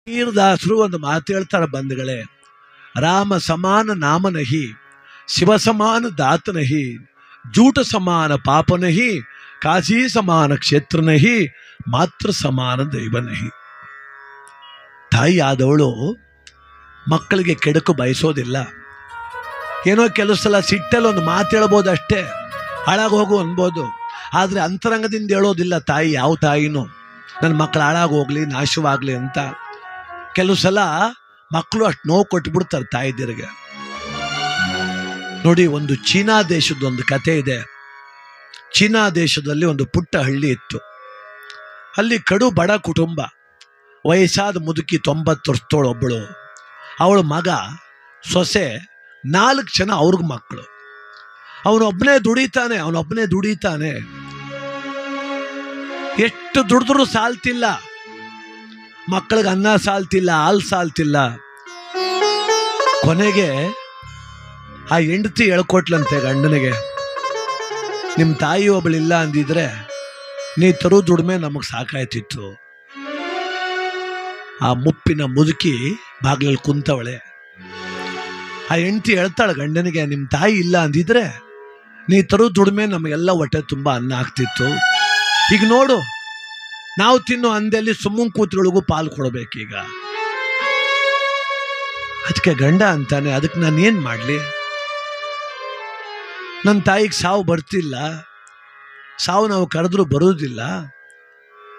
ಕಬೀರದಾಸರು ಒಂದು ಮಾತು ಹೇಳ್ತಾರೆ ಬಂಧುಗಳೇ, ರಾಮ ಸಮಾನ ನಾಮ ನಹಿ, ಶಿವ ಸಮಾನ ದಾತ ನಹಿ, ಜೂಟ ಸಮಾನ ಪಾಪ ನಹಿ, ಕಾಶಿ ಸಮಾನ ಕ್ಷೇತ್ರ ನಹಿ, ಮಾತೃ ಸಮಾನ ದೈವ ನಹಿ. ತಾಯಿ ಆದವಳು ಮಕ್ಕಳಿಗೆ ಕೆಡಕು ಬಯಸೋದಿಲ್ಲ. ಏನೋ ಕೆಲವು ಸಲ ಸಿಟ್ಟಲ್ಲಿ ಒಂದು ಮಾತು ಹೇಳ್ಬೋದು ಅಷ್ಟೇ, ಹಾಳಾಗೋಗು ಅನ್ಬೋದು. ಆದರೆ ಅಂತರಂಗದಿಂದ ಹೇಳೋದಿಲ್ಲ ತಾಯಿ, ಯಾವ ತಾಯಿನೂ ನನ್ನ ಮಕ್ಕಳು ಹಾಳಾಗೋಗ್ಲಿ ನಾಶವಾಗಲಿ ಅಂತ. ಕೆಲವು ಸಲ ಮಕ್ಕಳು ಅಷ್ಟು ನೋವು ಕೊಟ್ಬಿಡ್ತಾರೆ ತಾಯಿದಿರಿಗೆ. ನೋಡಿ, ಒಂದು ಚೀನಾ ದೇಶದ ಒಂದು ಕತೆ ಇದೆ. ಚೀನಾ ದೇಶದಲ್ಲಿ ಒಂದು ಪುಟ್ಟ ಹಳ್ಳಿ ಇತ್ತು. ಅಲ್ಲಿ ಕಡು ಬಡ ಕುಟುಂಬ. ವಯಸ್ಸಾದ ಮುದುಕಿ 90 ವರ್ಷದವಳು ಒಬ್ಬಳು, ಅವಳ ಮಗ ಸೊಸೆ, 4 ಜನ ಅವ್ರಿಗೆ ಮಕ್ಕಳು. ಅವನೊಬ್ಬನೇ ದುಡಿತಾನೆ. ಎಷ್ಟು ದುಡಿದ್ರೂ ಸಾಲ್ತಿಲ್ಲ, ಮಕ್ಕಳಿಗೆ ಅನ್ನ ಸಾಲ್ತಿಲ್ಲ, ಹಾಲು ಸಾಲ್ತಿಲ್ಲ. ಕೊನೆಗೆ ಆ ಹೆಂಡತಿ ಹೇಳ್ಕೊಟ್ಲಂತೆ ಗಂಡನಿಗೆ, ನಿಮ್ಮ ತಾಯಿ ಒಬ್ಬಳಿಲ್ಲ ಅಂದಿದ್ರೆ ನೀ ತರೋ ದುಡಿಮೆ ನಮಗೆ ಸಾಕಾಯ್ತಿತ್ತು. ಆ ಮುಪ್ಪಿನ ಮುದುಕಿ ಬಾಗಿಲಲ್ಲಿ ಕುಂತವಳೆ. ಆ ಹೆಂಡತಿ ಹೇಳ್ತಾಳೆ ಗಂಡನಿಗೆ, ನಿಮ್ಮ ತಾಯಿ ಇಲ್ಲ ಅಂದಿದ್ರೆ ನೀ ತರೋ ದುಡಿಮೆ ನಮಗೆಲ್ಲ ಹೊಟ್ಟೆ ತುಂಬ ಅನ್ನ ಆಗ್ತಿತ್ತು. ಈಗ ನೋಡು, ನಾವು ತಿನ್ನೋ ಅಂದಲ್ಲಿ ಸುಮ್ಮನೆ ಕೂತ್ರೊಳಗೂ ಪಾಲು ಕೊಡಬೇಕೀಗ. ಅದಕ್ಕೆ ಗಂಡ ಅಂತಾನೆ, ಅದಕ್ಕೆ ನಾನು ಏನು ಮಾಡಲಿ? ನನ್ನ ತಾಯಿಗೆ ಸಾವು ಬರ್ತಿಲ್ಲ, ಸಾವು ನಾವು ಕರೆದ್ರೂ ಬರೋದಿಲ್ಲ.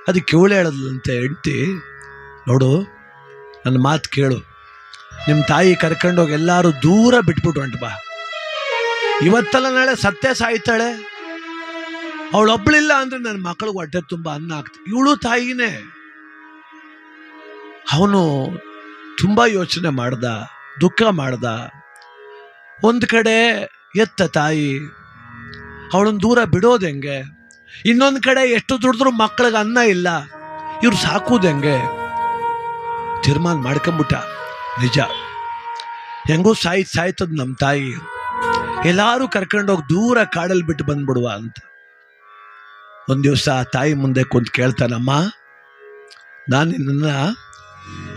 ಅದಕ್ಕೆ ಇವಳು ಹೇಳದ್ಲಂತೆ ಹೆಂಡತಿ, ನೋಡು ನನ್ನ ಮಾತು ಕೇಳು, ನಿಮ್ಮ ತಾಯಿ ಕರ್ಕೊಂಡೋಗಿ ಎಲ್ಲರೂ ದೂರ ಬಿಟ್ಬಿಟ್ಟು ಹೊಂಟು ಬಾ. ಇವತ್ತಲ್ಲ ನಾಳೆ ಸತ್ತೇ ಸಾಯ್ತಾಳೆ. ಅವಳೊಬ್ಬಳಿಲ್ಲ ಅಂದ್ರೆ ನನ್ನ ಮಕ್ಕಳಿಗೆ ಹೊಟ್ಟೆ ತುಂಬ ಅನ್ನ ಆಗ್ತದೆ. ಇವಳು ತಾಯಿನೇ. ಅವನು ತುಂಬ ಯೋಚನೆ ಮಾಡ್ದ, ದುಃಖ ಮಾಡ್ದ. ಒಂದು ಕಡೆ ಎತ್ತ ತಾಯಿ, ಅವಳನ್ನು ದೂರ ಬಿಡೋದು ಹೆಂಗೆ? ಇನ್ನೊಂದು ಕಡೆ ಎಷ್ಟು ದುಡಿದ್ರೂ ಮಕ್ಕಳಿಗೆ ಅನ್ನ ಇಲ್ಲ, ಇವ್ರು ಸಾಕೋದು ಹೆಂಗೆ? ತೀರ್ಮಾನ ಮಾಡ್ಕೊಂಬಿಟ್ಟ, ನಿಜ ಹೆಂಗೂ ಸಾಯ್ತದ ನಮ್ಮ ತಾಯಿ, ಎಲ್ಲರೂ ಕರ್ಕೊಂಡೋಗಿ ದೂರ ಕಾಡಲ್ಲಿ ಬಿಟ್ಟು ಬಂದ್ಬಿಡುವ ಅಂತ. ಒಂದು ದಿವಸ ತಾಯಿ ಮುಂದೆ ಕುಂತು ಕೇಳ್ತಾನಮ್ಮ, ನಾನು ನಿನ್ನ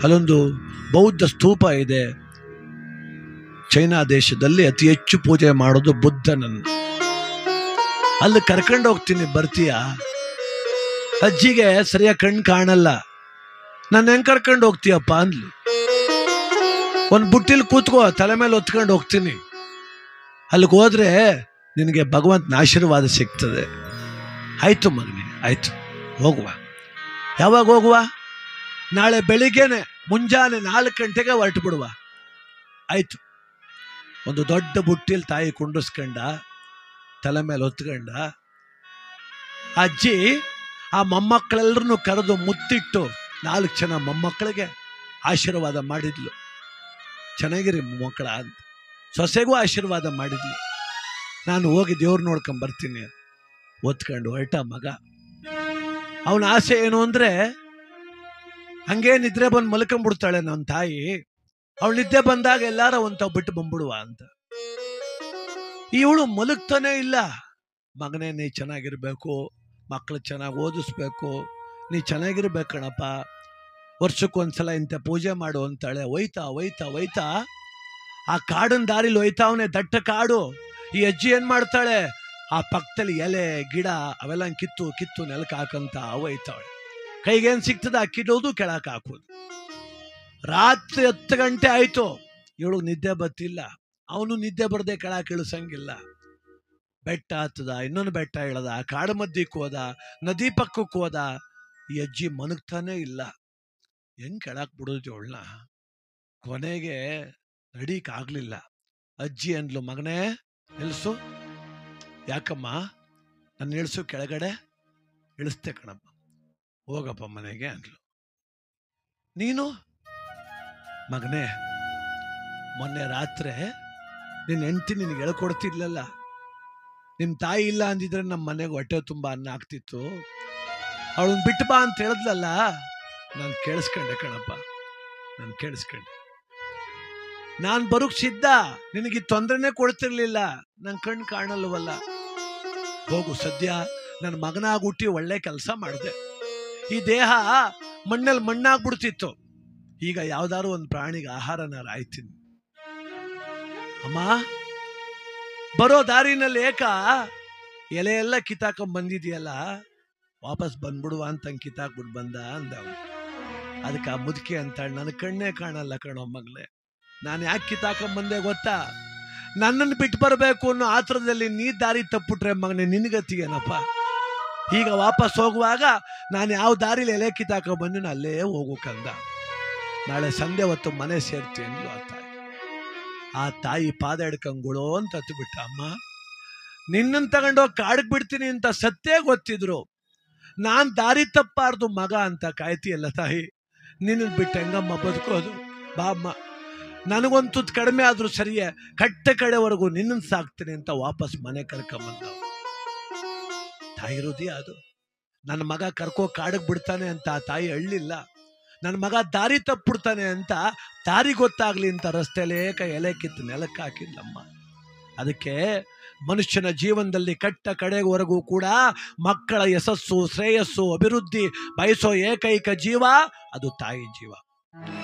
ಅಲ್ಲೊಂದು ಬೌದ್ಧ ಸ್ತೂಪ ಇದೆ, ಚೈನಾ ದೇಶದಲ್ಲಿ ಅತಿ ಹೆಚ್ಚು ಪೂಜೆ ಮಾಡೋದು ಬುದ್ಧನನ್ನು, ಅಲ್ಲಿ ಕರ್ಕೊಂಡು ಹೋಗ್ತೀನಿ, ಬರ್ತೀಯ? ಅಜ್ಜಿಗೆ ಸರಿಯಾಗಿ ಕಣ್ಣು ಕಾಣಲ್ಲ, ನಾನು ಹೆಂಗೆ ಕರ್ಕೊಂಡು ಹೋಗ್ತೀಯಪ್ಪ ಅಂದ್ಲು. ಒಂದು ಬುಟ್ಟಿಲಿ ಕೂತ್ಕೋ, ತಲೆ ಮೇಲೆ ಹೊತ್ಕೊಂಡು ಹೋಗ್ತೀನಿ, ಅಲ್ಲಿಗೆ ಹೋದ್ರೆ ನಿನಗೆ ಭಗವಂತನ ಆಶೀರ್ವಾದ ಸಿಗ್ತದೆ. ಆಯ್ತು ಮಗನೇ, ಆಯ್ತು ಹೋಗುವ. ಯಾವಾಗ ಹೋಗುವ? ನಾಳೆ ಬೆಳಿಗ್ಗೆನೆ ಮುಂಜಾನೆ 4 ಗಂಟೆಗೆ ಹೊರಟು ಬಿಡುವ. ಆಯ್ತು. ಒಂದು ದೊಡ್ಡ ಬುಟ್ಟಿಲಿ ತಾಯಿ ಕುಂಡಿಸ್ಕೊಂಡ, ತಲೆ ಮೇಲೆ ಹೊತ್ಕೊಂಡ. ಅಜ್ಜಿ ಆ ಮೊಮ್ಮಕ್ಕಳೆಲ್ಲರನ್ನು ಕರೆದು ಮುತ್ತಿಟ್ಟು 4 ಜನ ಮೊಮ್ಮಕ್ಕಳಿಗೆ ಆಶೀರ್ವಾದ ಮಾಡಿದ್ಲು. ಚೆನ್ನಾಗಿರಿ ಮೊಮ್ಮಕ್ಕಳ ಅಂತ. ಸೊಸೆಗೂ ಆಶೀರ್ವಾದ ಮಾಡಿದ್ಲು. ನಾನು ಹೋಗಿ ದೇವ್ರು ನೋಡ್ಕೊಂಡ್ ಬರ್ತೀನಿ ಒತ್ಕೊಂಡು ಹೊರಟ ಮಗ. ಅವನ ಆಸೆ ಏನು ಅಂದ್ರೆ, ಹಂಗೆ ನಿದ್ರೆ ಬಂದು ಮಲ್ಕೊಂಡ್ಬಿಡ್ತಾಳೆ ನನ್ನ ತಾಯಿ, ಅವಳು ನಿದ್ದೆ ಬಂದಾಗ ಎಲ್ಲಾರ ಒಂತ ಬಿಟ್ಟು ಬಂದ್ಬಿಡುವ ಅಂತ. ಇವಳು ಮಲಗ್ತಾನೆ ಇಲ್ಲ. ಮಗನೇ, ನೀ ಚೆನ್ನಾಗಿರ್ಬೇಕು, ಮಕ್ಕಳು ಚೆನ್ನಾಗಿ ಓದಿಸ್ಬೇಕು, ನೀ ಚೆನ್ನಾಗಿರ್ಬೇಕಣಪ್ಪ, ವರ್ಷಕ್ಕೊಂದ್ಸಲ ಇಂಥ ಪೂಜೆ ಮಾಡು ಅಂತಾಳೆ. ಒಯ್ತಾ ಆ ಕಾಡಿನ ದಾರಿಲಿ ಒಯ್ತಾವನೆ, ದಟ್ಟ ಕಾಡು. ಈ ಅಜ್ಜಿ ಏನ್ ಮಾಡ್ತಾಳೆ, ಆ ಪಕ್ಕದಲ್ಲಿ ಎಲೆ ಗಿಡ ಅವೆಲ್ಲ ಕಿತ್ತು ನೆಲಕ್ಕೆ ಹಾಕಂತ ಒಯ್ತಾವಳೆ. ಕೈಗೇನು ಸಿಗ್ತದೆ ಅಕ್ಕಿಡೋದು, ಕೆಳಕ್ಕೆ ಹಾಕೋದು. ರಾತ್ರಿ 10 ಗಂಟೆ ಆಯ್ತು, ಇವಳು ನಿದ್ದೆ ಬತ್ತಿಲ್ಲ. ಅವನು ನಿದ್ದೆ ಬರದೆ ಕೆಳಕ್ಕೆ ಇಳಿಸಂಗಿಲ್ಲ. ಬೆಟ್ಟ ಹತ್ತದ, ಇನ್ನೊಂದು ಬೆಟ್ಟ ಇಳದ, ಕಾಡು ಮಧ್ಯಕ್ಕೆ ಹೋದ, ನದಿ ಪಕ್ಕಕ್ಕೆ ಹೋದ. ಈ ಅಜ್ಜಿ ಮನಗ್ತಾನೆ ಇಲ್ಲ. ಹೆಂಗ್ ಕೆಳಕ್ ಬಿಡೋದು ಇವಳನ್ನ? ಕೊನೆಗೆ ನಡೀಕಾಗ್ಲಿಲ್ಲ. ಅಜ್ಜಿ ಅಂದ್ಲು, ಮಗನೇ ಇಳಿಸು. ಯಾಕಮ್ಮ? ನನ್ನ ಇಳಿಸು ಕೆಳಗಡೆ. ಇಳಿಸ್ತೆ ಕಣಪ್ಪ, ಹೋಗಪ್ಪ ಮನೆಗೆ ಅಂದ್ಲು. ನೀನು? ಮಗನೇ, ಮೊನ್ನೆ ರಾತ್ರಿ ನಿನ್ನ ಹೆಂಡತಿ ನಿನಗೆ ಹೇಳ್ಕೊಡ್ತಿರ್ಲಲ್ಲ, ನಿಮ್ಮ ತಾಯಿ ಇಲ್ಲ ಅಂದಿದ್ರೆ ನಮ್ಮ ಮನೆಗೆ ಹೊಟ್ಟೆ ತುಂಬ ಅನ್ನ ಆಗ್ತಿತ್ತು, ಅವಳನ್ನ ಬಿಟ್ಟು ಬಾ ಅಂತ ಹೇಳಿದ್ಲಲ್ಲ, ನಾನು ಕೇಳಿಸ್ಕೊಂಡೆ ಕಣಪ್ಪ, ನಾನು ಕೇಳಿಸ್ಕೊಂಡೆ. ನಾನು ಬರೋಕ್ ಸಿದ್ಧ, ನಿನಗೆ ತೊಂದರೆನೇ ಕೊಡ್ತಿರ್ಲಿಲ್ಲ, ನನ್ನ ಕಣ್ಣು ಕಾಣಲ್ವಲ್ಲ. ಹೋಗು, ಸದ್ಯ ನನ್ನ ಮಗನಾಗಿ ಹುಟ್ಟಿ ಒಳ್ಳೆ ಕೆಲಸ ಮಾಡಿದೆ. ಈ ದೇಹ ಮಣ್ಣಲ್ಲಿ ಮಣ್ಣಾಗ್ಬಿಡ್ತಿತ್ತು, ಈಗ ಯಾವ್ದಾದ್ರು ಒಂದು ಪ್ರಾಣಿಗೆ ಆಹಾರನ ರಾಯ್ತೀನಿ, ಅಮ್ಮ ಬರೋ ದಾರಿನಲ್ಲಿ ಏಕ ಎಲೆ ಎಲ್ಲ ಕಿತ್ತಾಕೊಂಡ್ ಬಂದಿದೆಯಲ್ಲ, ವಾಪಸ್ ಬಂದ್ಬಿಡುವ ಅಂತ ಕಿತ್ತಾಕ್ಬಿಟ್ಟು ಬಂದ ಅಂದ. ಅದಕ್ಕೆ ಆ ಮುದುಕಿ ಅಂತಾಳೆ, ನನ್ನ ಕಣ್ಣೇ ಕಾಣಲ್ಲ ಕಣೋ ಮಗಳೇ, ನಾನು ಯಾಕೆ ಕಿತ್ತಾಕೊಂಡ್ ಬಂದೆ ಗೊತ್ತಾ? ನನ್ನನ್ನು ಬಿಟ್ಟು ಬರಬೇಕು ಅನ್ನೋ ಆತರದಲ್ಲಿ ನೀ ದಾರಿ ತಪ್ಪಿಟ್ರೆ ಮಗನೇ ನಿನ್ಗತಿಗೇನಪ್ಪ. ಈಗ ವಾಪಸ್ ಹೋಗುವಾಗ ನಾನು ಯಾವ ದಾರಿಲಿ ಎಲೆ ಕಿತ್ತಾಕೊಂಡ್ ಬಂದಿನ ಅಲ್ಲೇ ಹೋಗೋಕಂದ. ನಾಳೆ ಸಂಜೆ ಹೊತ್ತು ಮನೆ ಸೇರ್ತೀನಿ ಅಂದ್ಲು ಆ ತಾಯಿ. ಆ ತಾಯಿ ಪಾದ ಹಿಡ್ಕಂಗುಳೋ ಅಂತ ಹತ್ಬಿಟ್ಟ. ಅಮ್ಮ ನಿನ್ನನ್ನು ತಗೊಂಡೋಗಿ ಕಾಡಿಗೆ ಬಿಡ್ತೀನಿ ಅಂತ ಸತ್ತೇ ಗೊತ್ತಿದ್ರು ನಾನ್ ದಾರಿ ತಪ್ಪಾರ್ದು ಮಗ ಅಂತ ಕಾಯ್ತಿಯಲ್ಲ ತಾಯಿ, ನಿನ್ನ ಬಿಟ್ಟು ಹೆಂಗಮ್ಮ ಬದುಕೋದು? ಬಾ ಅಮ್ಮ, ನನಗೊಂದು ತುತ್ತು ಕಡಿಮೆ ಆದ್ರೂ ಸರಿಯೇ, ಕಟ್ಟ ಕಡೆವರೆಗೂ ನಿನ್ನನ್ನು ಸಾಕ್ತೀನಿ ಅಂತ ವಾಪಸ್ ಮನೆ ಕರ್ಕೊಂಬಂದ. ತಾಯಿ ಹೃದಯ ಅದು. ನನ್ನ ಮಗ ಕರ್ಕೋ ಕಾಡಿಗೆ ಬಿಡ್ತಾನೆ ಅಂತ ಆ ತಾಯಿ ಅಳ್ಳಿಲ್ಲ. ನನ್ನ ಮಗ ದಾರಿ ತಪ್ಪಿಡ್ತಾನೆ ಅಂತ ದಾರಿ ಗೊತ್ತಾಗ್ಲಿ ಅಂತ ರಸ್ತೆಲೇಕ ಎಲೆ ಕಿತ್ತು ನೆಲಕ್ಕೆ ಹಾಕಿಲ್ಲಮ್ಮ. ಅದಕ್ಕೆ ಮನುಷ್ಯನ ಜೀವನದಲ್ಲಿ ಕಟ್ಟ ಕಡೆವರೆಗೂ ಕೂಡ ಮಕ್ಕಳ ಯಶಸ್ಸು, ಶ್ರೇಯಸ್ಸು, ಅಭಿವೃದ್ಧಿ ಬಯಸೋ ಏಕೈಕ ಜೀವ ಅದು ತಾಯಿ ಜೀವ.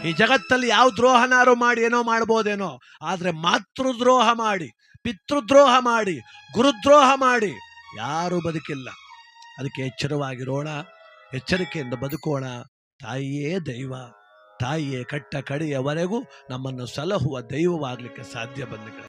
ಈ ಜಗತ್ತಲ್ಲಿ ಯಾವ ದ್ರೋಹನಾರು ಮಾಡಿ ಏನೋ ಮಾಡ್ಬೋದೇನೋ, ಆದ್ರೆ ಮಾತೃದ್ರೋಹ ಮಾಡಿ, ಪಿತೃದ್ರೋಹ ಮಾಡಿ, ಗುರುದ್ರೋಹ ಮಾಡಿ ಯಾರೂ ಬದುಕಿಲ್ಲ. ಅದಕ್ಕೆ ಎಚ್ಚರವಾಗಿರೋಣ, ಎಚ್ಚರಿಕೆಯಿಂದ ಬದುಕೋಣ. ತಾಯಿಯೇ ದೈವ, ತಾಯಿಯೇ ಕಟ್ಟ ಕಡೆಯವರೆಗೂ ನಮ್ಮನ್ನು ಸಲಹುವ ದೈವವಾಗಲಿಕ್ಕೆ ಸಾಧ್ಯ ಬಂಧುಗಳೇ.